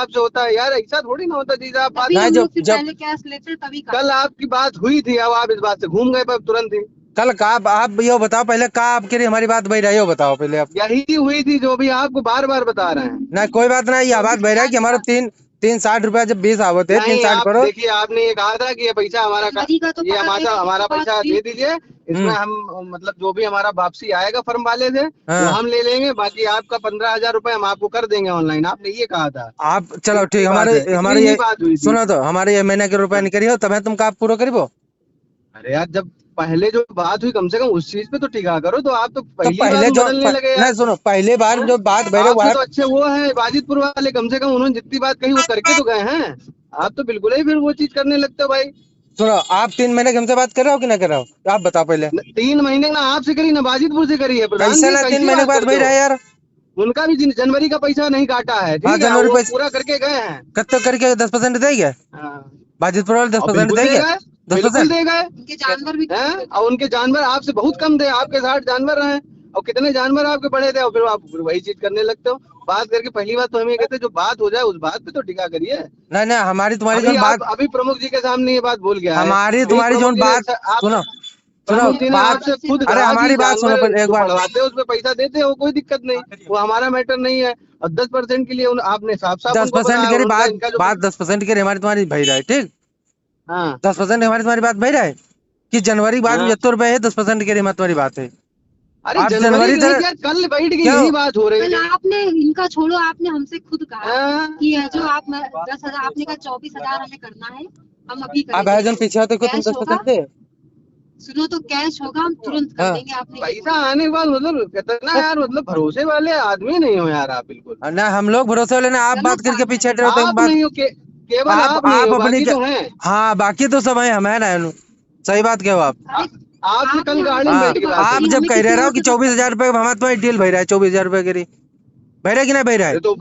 हिसाब से होता है यार, ऐसा थोड़ी ना होता जीजा। आप बात तभी हम जब- लोग फिर जब- पहले कैश लेते तभी कल आपकी बात हुई थी, अब आप इस बात से घूम गए पर तुरंत ही। कल का आप ये बताओ पहले, का आपके लिए हमारी बात बह रही है, ये बताओ पहले आप। यही हुई थी जो भी आपको बार बार बता रहे हैं। ना कोई बात नहीं, ये बात बह रहा है कि हमारा 360 रुपया जब 20 आवत है, नहीं 360 आप करो। देखिए, आपने ये कहा था कि ये पैसा हमारा जनवरी का तो ये पता है, हमारा इसके बाद पैसा फिर- दे दीजिए, इसमें हम मतलब जो भी हमारा वापसी आएगा फर्म वाले से वो हाँ। हम ले लेंगे, बाकी आपका 15,000 रुपए हम आपको कर देंगे ऑनलाइन। आपने ये कहा था। आप चलो इतनी ठीक, बात हमारे है, इतनी हमारे ही ये बात हुई थी। सुनो तो, हमारे ये महीने के रुपया निकली हो तब है तुम का पूरा करीबो। अरे यार, जब पहले जो बात हुई कम से कम उस चीज पे तो टिका करो। तो आप तो तो पहली पहले बार जो बदलने लगे यार। नहीं सुनो, पहले बार जो बात बह रहे आपसे वो तो अच्छे वो है बाजितपुर वाले, कम से कम उन्होंने जितनी बात कही वो करके तो गए हैं। आप तो बिल्कुल ही फिर वो चीज करने लगते हो भाई। सुनो, आप 3 महीने के हमसे बात कर रहे हो कि ना कर रहे हो, आप बताओ पहले। 3 महीने ना आपसे करी ना बाजितपुर से करी है प्रधान कैसे जी, ना 3 कैसी महीने के बात बाद करते बह रहा है हो? यार। उनका भी जनवरी का पैसा नहीं काटा है, हाँ, ठीक है, जनवरी वो पैसा पूरा करके गए हैं। कब तक करके 10% देंगे, हाँ। बाजितपुर वाले और 10% बिल्कुल देंगे, देगा, 10%। बिल्कुल देगा। उनके जानवर भी हैं? और उनके जानवर आपसे बहुत कम थे, आपके 60 जानवर हैं और कितने जानवर आपके बड़े थे, और फिर आप वही चीज करने लगते हो। बात करके पहली बात तो हम ये कहते हैं, जो बात हो जाए उस बात पे तो टिका करिए। नहीं नहीं, हमारी तुम्हारी अभी जो आप बात, अभी प्रमुख जी के सामने ये बात बोल गया है। हमारी अभी तुम्हारी जो प्रमुख जी ने बात आप सुनो सुनो प्रमुख जी ने बात, आपसे खुद अरे कहा हमारी कि बात सुनो जानवर पहले एक जो बार। बढ़वाते हैं उसमें पैसा देते हो, कोई दिक्कत नहीं, वो हमारा मैटर नहीं है। और 10% के लिए आपने साफ साफ उनको 10% बताया, की उनका बात इनका जो बात 10% की हमारी तुम्हारी भई रहा है, ठीक। हाँ 10% हमारी तुम्हारी बात भई रहा है कि जनवरी के बाद हाँ। 75 रुपए है, 10% की हमारी तुम्हारी बात है। अरे आप जनवरी जनवरी नहीं तक क्या, कल बैठ के क्यों? यही बात हो रही कल है। आपने इनका छोड़ो, आपने हमसे खुद कहा हाँ। कि ये जो आप 10,000 आपने कहा 24,000 हमें करना है, हम अभी आप करेंगे। जन पीछे होते को तुम कैश होगा, 10% दे। सुनो तो कैश होगा, हम तुरंत कर हाँ। देंगे। आपने ये पैसा आने के बाद मतलब कितना यार, मतलब भरोसे वाले आदमी नहीं हो यार आप बिल्कुल। ना हम लोग भरोसे वाले ना, आप गलत बात करके बात है। पीछे हटे रहते हो आप बात। नहीं हो केवल आप नहीं आप हो, अपनी बाकी तो हैं। हाँ, बाकी तो सब है, हम है ना। सही बात कहो आप। अरे आपने कल गाड़ी में हाँ, बैठ के बात आप करी। जब हमें कह किसी रहे हो और कि से 24,000 रुपए हमारा तुम्हारी डील भर रहा है, 24,000 रुपए करी भर रहा है कि नहीं भर रहा है, अरे तो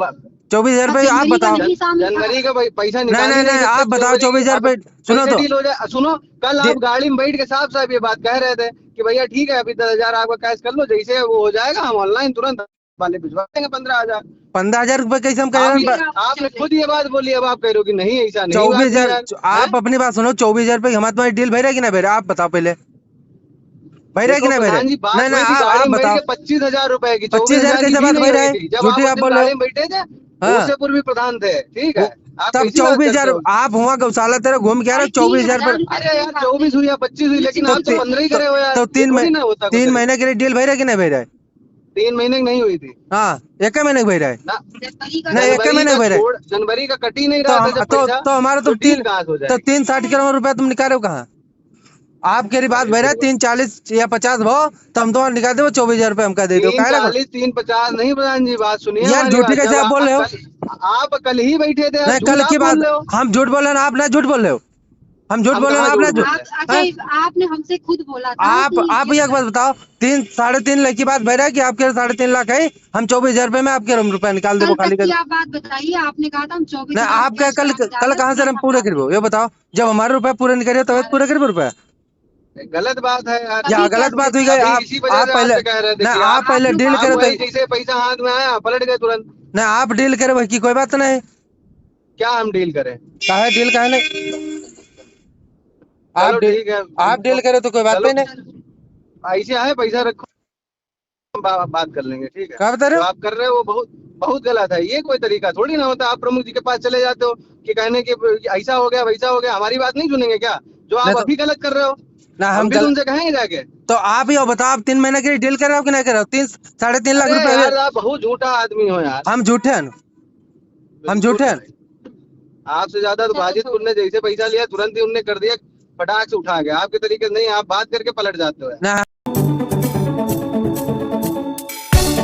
24,000 रुपए आप जनवरी का बताओ। नहीं सामने जनवरी का पैसा नहीं निकाल ही नहीं नहीं नहीं, सकते आप बताओ जनवरी की। 24,000 अब रुपए। सुनो कैसे तो, डील हो जाए? सुनो, कल आप गाड़ी में बैठ के साफ साफ ये बात कह रहे थे कि भैया ठीक है, अभी 10,000 आपका कैश कर लो, जैसे वो हो जाएगा हम ऑनलाइन तुरंत वाले भिजवा देंगे 15,000। 15,000 रुपए कैसे हम कह आप रहे हैं। आपने खुद ये बात बोली, अब आप कह रहे हो कि नहीं ऐसा नहीं बात हुई 24,000 यार। आप अपनी बात सुनो, 24,000 रुपए हमारी तुम्हारी डील भर रहा है कि नहीं भर रहा है, आप बताओ पहले, भर रहा है कि देखो नहीं भर रहा है। प्रधान जी, बात नहीं नहीं, हुई थी गाड़ी आप में बैठ बताओ के 25,000 रुपए की, 25,000 24,000 की कैसे भी बात नहीं भर रहा हुई है, थी। जब झूठी आप आप उस दिन बोल रहे गाड़ी हो। में बैठे थे, हाँ। मूसेपुर भी प्रधान थे, ठीक है। आप तब कैसी बात करते 24,000 हो? आप हुआ गौशाला तेरा घूम के आ रहे हो, 24,000 रुपए। अरे यार 24 हुई या 25 हुई, लेकिन आप तो 15 ही करे हो यार। तो ये थोड़ी ना होता कुछ। 3 महीने के लिए डील भर रहा है कि नहीं भर रहा है। 3 महीने की नहीं हुई थी हाँ, एक महीने का भर रहा है ना। नहीं, एक महीने का भर रहा है। जनवरी का कट ही नहीं तो रहा था हम जब पैसा, तो हमारा तो डील कहाँ से हो तो जाएगी? 360 करोड़ रुपया तुम निकाल रहे हो कहाँ। आपके लिए बात भर रहा है 340 या 50 भाव, तो हम तो निकाल दे 24,000 रुपए हमका दे दो, तीन कह रहे हो 40 350 नहीं प्रधान जी, बात सुनिए यार, हमारी झूठी बात। कैसे जब आप बोल रहे हो। आप कल ही बैठे थे, नहीं, झूठ कल आप की बात बोल रहे हो। हम झूठ बोल रहे हैं, आप ना झूठ बोल रहे हो। हम झूठ हम बोल रहे हैं, कहाँ आप ना झूठ बोल झूठ। रहे हैं? अच्छा, आपने हमसे खुद बोला था आप कि एक बात बताओ, 3-3.5 लाख की बात भर रहा है कि आपके 3.5 लाख है, हम 24,000 रुपए में आपके रुपए निकाल कल देबो तक खाली कर। की आप बात बताइए। आपने कहा था हम 24 नहीं, आपका कल कहाँ से हम पूरे करीबो, ये बताओ। जब हमारे रुपए पूरे नहीं करे तब पूरे करीब रुपए। गलत बात है यार। या गलत बात हुई गई। अभी इसी वजह आप से पहले आपसे कह रहे थे नहीं, कि आप पहले डील करे वही थे। जैसे पैसा हाथ में आया पलट गए तुरंत। नहीं, आप डील करे वही की कोई बात नहीं। क्या हम डील करें? काहे डील काहे नहीं, चलो ठीक है, आप डील करे तो कोई बात चलो नहीं। ऐसे आए पैसा रखो, बात कर लेंगे, ठीक है। क्या बता रहे जो हो। आप कर रहे हो वो बहुत बहुत गलत है। ये कोई तरीका थोड़ी ना होता। आप प्रमुख जी के पास चले जाते हो कि कहने की ऐसा हो गया वैसा हो गया, हमारी बात नहीं सुनेंगे क्या? जो आप नहीं तो- अभी गलत कर रहे हो, ना हम हम भी तुमसे कहेंगे जाके। तो आप ही बताओ, आप 3 महीने के लिए डील कर रहे हो कि नहीं कर रहे हो। 3-3.5 लाख अरे रुपए यार आप बहुत झूठा आदमी हो यार। हम झूठे हैं, हम झूठे हैं। आपसे ज्यादा तो बाजितपुर ने जैसे पैसा लिया तुरंत ही उनने कर दिया, फटाक से उठा गया। आपके तरीके से नहीं, आप बात करके पलट जाते हो। ना